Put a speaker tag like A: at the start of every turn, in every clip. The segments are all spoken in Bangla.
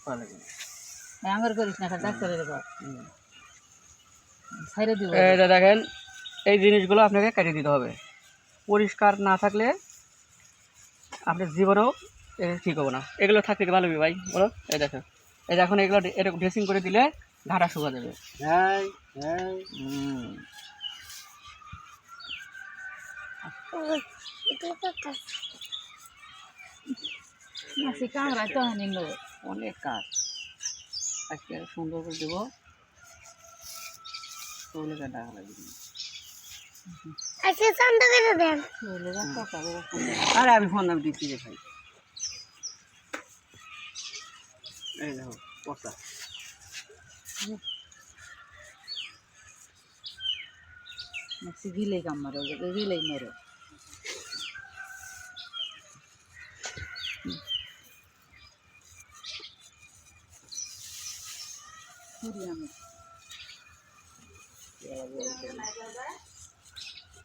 A: আঙ্গুর করিস না ডাক্তারের ছাইরে দিব।
B: এটা দেখেন, এই জিনিসগুলো আপনাকে কেটে দিতে হবে। পরিষ্কার না থাকলে আপনার জীবনেও ঠিক হবে না। এগুলো থাকতে ভালো ভাই বলো। এই দেখো, এই এখন এগুলো এরকম ড্রেসিং করে দিলে ঘাটা শুকা যাবে।
A: মাসি কামড়ায় তো নিল
B: অনেক কাজ আজকে সুন্দর করে দেবো। চলে কাটা লাগবে। আরে আমি ফোন নাম দিচ্ছি রে ভাই। এই দেখো পচা।
A: মাসি গিলেই কামড়ে গিলেই মরে।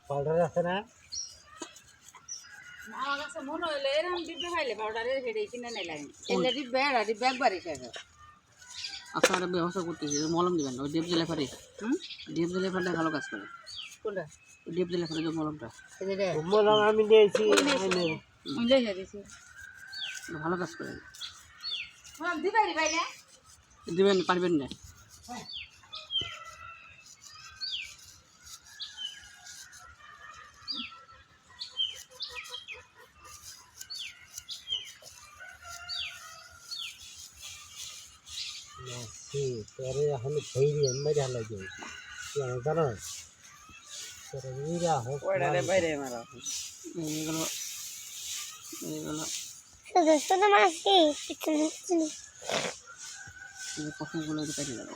C: পাউডার আছে না?
A: আমার কাছে মনে হইলো এরকম ডিব্বে খাইলে পাউডারের হেডে কিনে নেই লাগে এলে ডিব্বে এরা ডিব্বে একবারই খাইবে।
B: আচ্ছা একটা ব্যবস্থা করতেছি, মলম দিবেন ওই ডিপ দিলে ফারি। ডিপ দিলে ফারটা ভালো কাজ করে।
A: কোনটা?
B: ডিপ দিলে ফারি যে মলমটা।
C: মলম আমি নিয়েছি,
B: ভালো কাজ করে।
A: দিবাই ভাই না
B: দিবেন পারবেন না।
C: তোরে এখন ধৈর্য মেরে লাগে জানো তোরে উইরা হোক
B: বাইরে মারা এইগুলো এইগুলো পছন্দগুলো কেটে যাবে।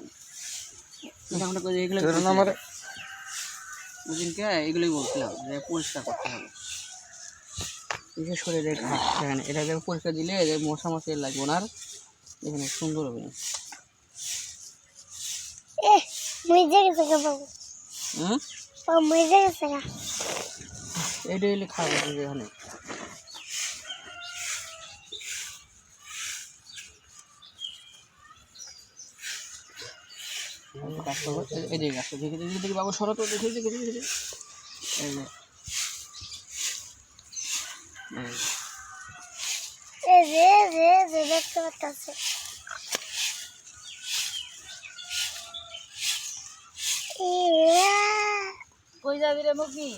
B: ওদিনকে এগুলোই বলছিলাম যে পরিষ্কার করতে হবে, বিশেষ করে দেখেন এটা পরিষ্কার দিলে এদের মশা মাছি লাগবে না, আর এখানে সুন্দর হবে। এটা এলে খাবো এখানে। এদিকে আসো, দেখে দেখে দেখে বাবু সরো তো, দেখে দেখে দেখে দেখে
A: কই যাবি রে মুখি?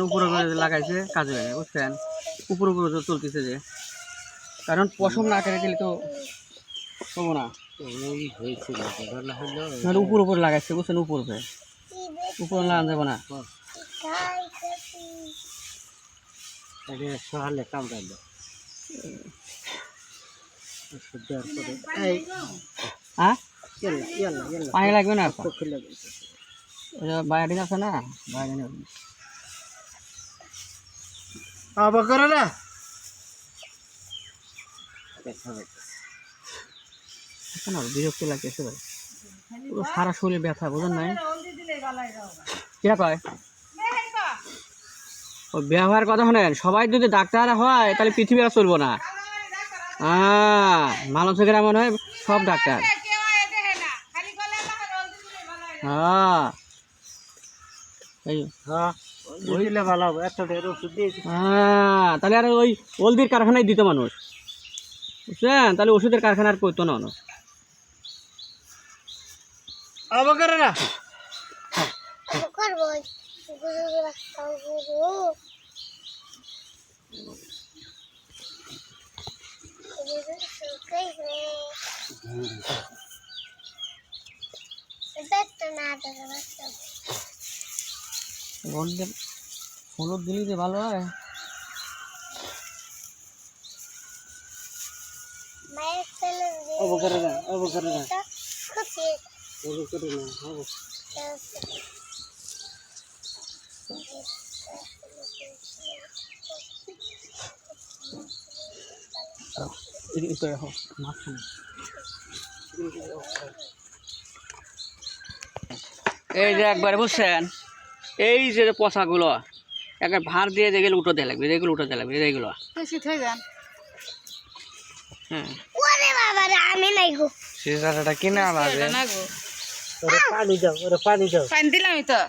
B: উপরে লাগাইছে কাজে লাগে বুঝছেন, উপরে উপরে চলতেছে যে, কারণ পশম না কেটে দিলে তো হবো না। উপর উপরে লাগাইছে বুঝছেন, উপর উপরে উপরে লাগানো যাবো না।
C: সহালে কামড়াইলো
B: হ্যাঁ পানি লাগবে না, বাইরে আছে না বাইরে
C: করে না
B: বিরক্ত লাগতেছে ভাই, পুরো সারা শরীরে ব্যথা বোঝেন নাই। কিরা কয় ও ব্যবহার কথা শোনেন, সবাই যদি ডাক্তার হয় তাহলে পৃথিবী আর চলবো না। হ্যাঁ মানুষ থেকে এমন হয় সব ডাক্তার। হ্যাঁ তাহলে আর ওই হলদির কারখানায় দিত মানুষ বুঝছেন, তাহলে ওষুধের কারখানা আর করতো না মানুষ।
C: করে না
B: হলুদ দিলি যে ভালো হয়।
C: অবকরে না অবকরে না অবকরে না
B: এই যে একবারে বুঝছেন, এই যে পচাগুলো একবার ভার দিয়ে যেগুলো উঠো দেওয়া লাগবে, যেগুলো উঠো দেওয়া লাগবে এইগুলো।
A: বেশি থেকে যান।
B: হ্যাঁ
C: সিজারটা কিনে আনা
A: এটা না গো,
C: ওরে পানি দাও ওরে পানি দাও
A: পানি দিলামই তো।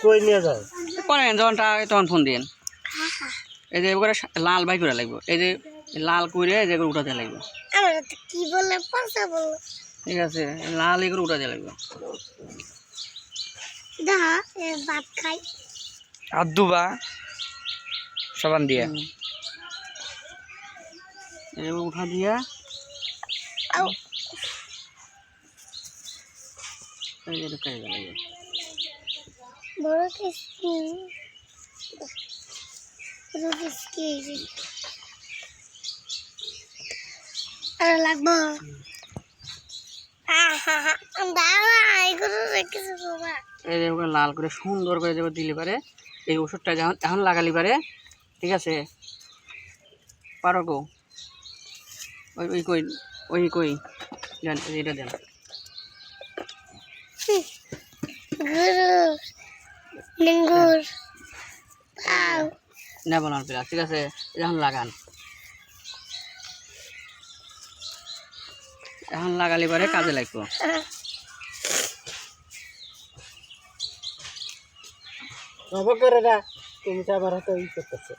C: কই নিয়ে যাও
B: করেন যখনটা তখন ফোন দিন। এই যে এগুলো লাল বাই করে লাগবে, এই যে লাল করে যেগুলো উঠা দেওয়া লাগবে।
D: কি বলে পচা বলে
B: ঠিক আছে, লাল এগুলো উঠা দেওয়া লাগবে।
D: দেখা ভাত খাই
C: আর দুবা সাবান দিয়ে
B: এগুলো উঠা দিয়া এই যে কাজে লাগবে।
D: বড় কিসকি বড় কিসকি আর লাগবো দাঁড়া এগুলো রেখেছে বাবা
B: এই যে ওগুলো লাল করে সুন্দর করে যাবে দিলে পারে এই ওষুধটা যখন এখন লাগালি পারে। ঠিক আছে, পারো গো ওই ওই কই ওই কই জান এটা দেন।
D: গুরু লিঙ্গুর পাও
B: নেবো না পেলা। ঠিক আছে, এখন লাগান, এখন লাগালি পারে কাজে লাগবো।
C: অবকরে না তুমি তো আবার হয়তো ই করতেছে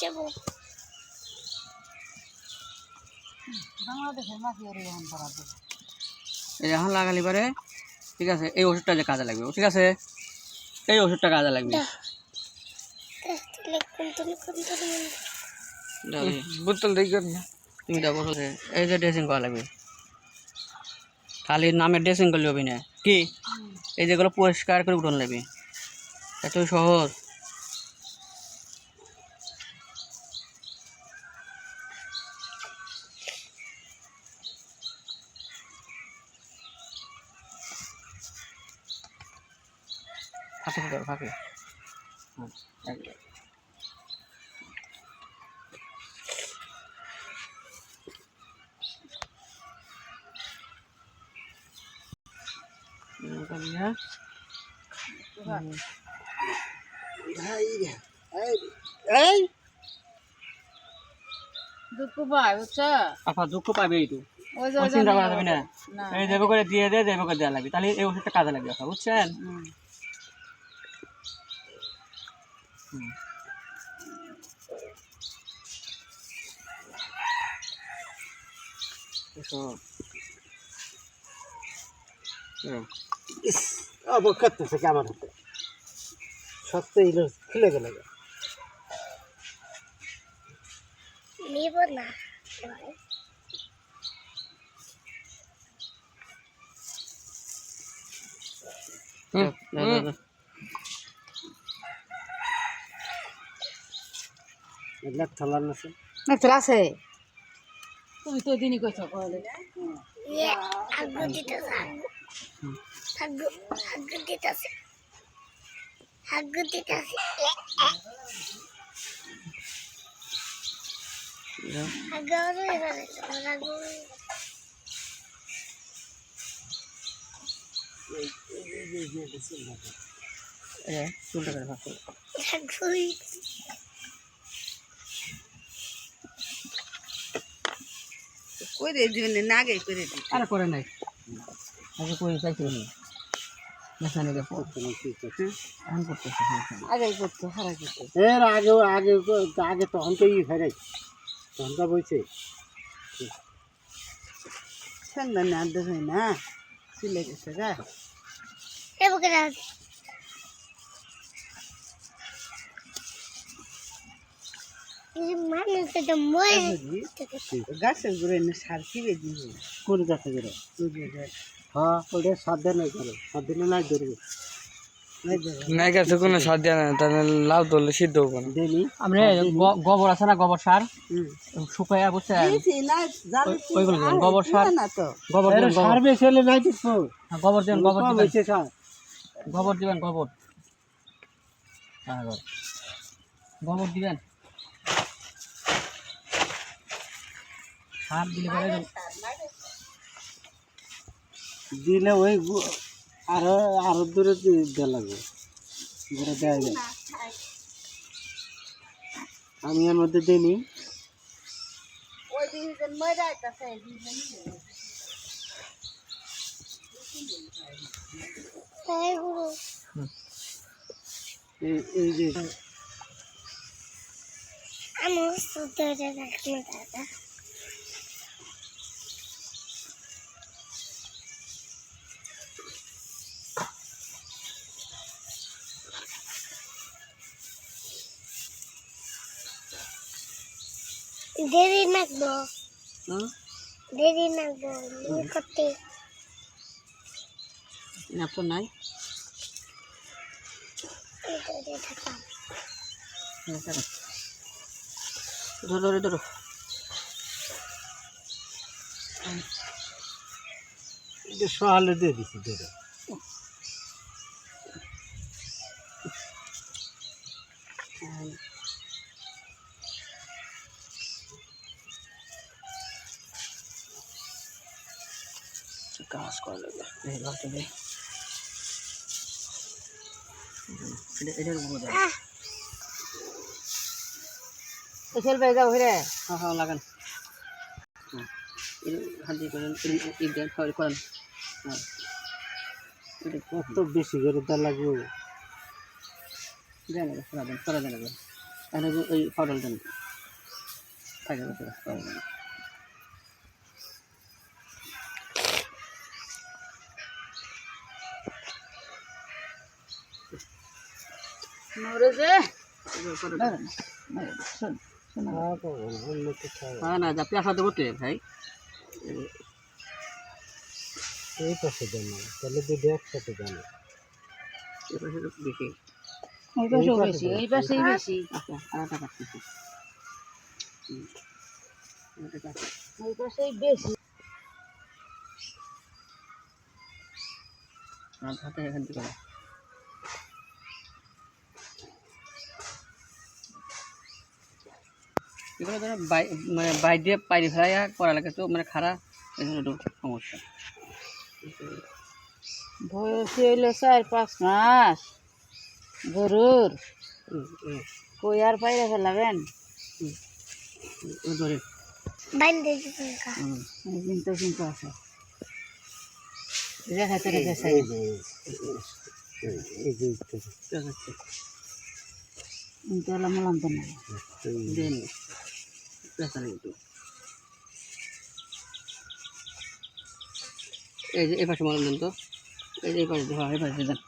D: যাবো
A: বাংলাদেশের মাঝে এর এখন করা যাবে।
B: এই এখন লাগালি পারে। ঠিক আছে, এই ওষুধটা যে কাজে লাগবে। ঠিক আছে, এই ওষুধটা কাজে লাগবে।
C: বোতল দেখো না
B: তুমি দেখো এই যে ড্রেসিং করা লাগবে, খালি নামে ড্রেসিং করলে হবে না কি, এই যেগুলো পরিষ্কার করে উঠোন লাগবে, এত সহজ। ফাঁকি করো ফাঁকি।
C: এই
A: দুঃখ পাই বুঝছো,
B: আপা দুঃখ পাবে এই তো,
A: ওই যে
B: চিন্তা করা যাবে না।
A: না
B: এই যেভাবে করে দিয়ে দেয় যেভাবে করে দেওয়া লাগবে, তাহলে এই ওষুধটা কাজে লাগবে আপা, বুঝছেন?
C: অবক করতেছে কি আমার হাতে সত্য ইলো খুলে গেল
D: নিব না
C: এগুলা থালার নাছে
A: না চলে আছে। তুমি তো দিনই কইছো কইলে
D: আগুন দিতেছে আগুন দিতেছে আগুন দিতেছে আগুন আগুন
B: চুলটা করে ফাঁক করো।
D: আগুন
A: কই রে দিবেন না আগে করে দি।
B: আরে করে নাই, আগে করে চাইছি না মেশানি দেখো এখন করতেছে।
A: আগে করতে হারা করতে
C: এর আগে আগে আগে তখন তো ই ফেরে তখন তো বইছে
A: ঠান্ডা না দেবে না সিলে গেছে গা।
D: এবার করে আছে মানুষকে তো মই
A: গাছের গুঁড়ো এনে সার কিনে দিব
C: কোন গাছে গেলে হ্যাঁ ওটা সাত দিন নাই করে সাত দিনে নাই ধরবে
E: নাই গেছে কোনো সার দেওয়া না তাহলে লাউ ধরলে সিদ্ধ হবো না
C: দেনি
B: আমরা গোবর আছে না গোবর সার শুকাইয়া বুঝছেন ওইগুলো দিবেন গোবর সার
A: না তো
B: গোবর দিবেন
C: সার বেশি হলে নাই দিচ্ছ
B: গোবর দিবেন গোবর দিবেন
C: হয়েছে সার
B: গোবর দিবেন গোবর হ্যাঁ গোবর দিবেন সার দিলে পরে
C: দিলে ওই আরো আরো দূরে দেওয়া লাগবে দূরে দেওয়া যায় আমি এর মধ্যে দিইনি
A: ওই দিন মই যাইতাছে
D: এগুলো
C: এই যে
D: আমার সুতরে রাখলো দাদা দেরি নাকবো দেরি নাকবো করতে
B: আপনার নাই ধরো ধরো ধরো
C: এটা সকালে দিয়ে দিচ্ছি ধরে
B: কাজ করা লাগবে এই লাউটা দিয়ে এটার উপর দাও
A: এসেল ভাই যাও রে
B: হ্যাঁ হ্যাঁ লাগান হাত দিয়ে করেন এই দেন করেন হ্যাঁ
C: কত বেশি করে দেওয়া লাগবে
B: দেন করা দেন তাহলে ওই পাউডার দেন থাকে
A: মরে যে
B: হ্যাঁ না যা পেঁচা দেবো তো ভাই
C: এই পাশে দেন না তাহলে দুটো একসাথে দেন
B: এই পাশে বেশি
A: ওই পাশেও বেশি এই পাশেই বেশি
B: আচ্ছা আরেকটা কাটতেছি
A: ওই পাশেই বেশি
B: হাতে এখান থেকে এগুলো ধরো মানে বাইর দিয়ে পাইরি ফেলাইয়া করা লাগে তো মানে খারাপ এই জন্য একটু সমস্যা
A: বয়স হইলো 4-5 মাস গরুর কই আর পাইরা ফেলাবেন
B: ধরে
D: বান্ধে দিবেন কা
A: কিন্তু আছে রেখাতে রেখে
C: এই যে
A: কিন্তু এলাম মলাম তো না
B: দেন পেঁচা নেই একটু এই যে এই পাশে মলম দেন তো এই যে এই পাশে হ্যাঁ এই পাশে দেন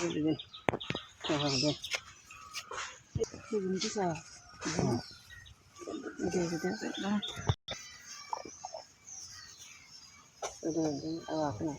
B: এই যে দেন হ্যাঁ হ্যাঁ দেন
A: কিন্তু স্যার
B: এটা আবার আছে না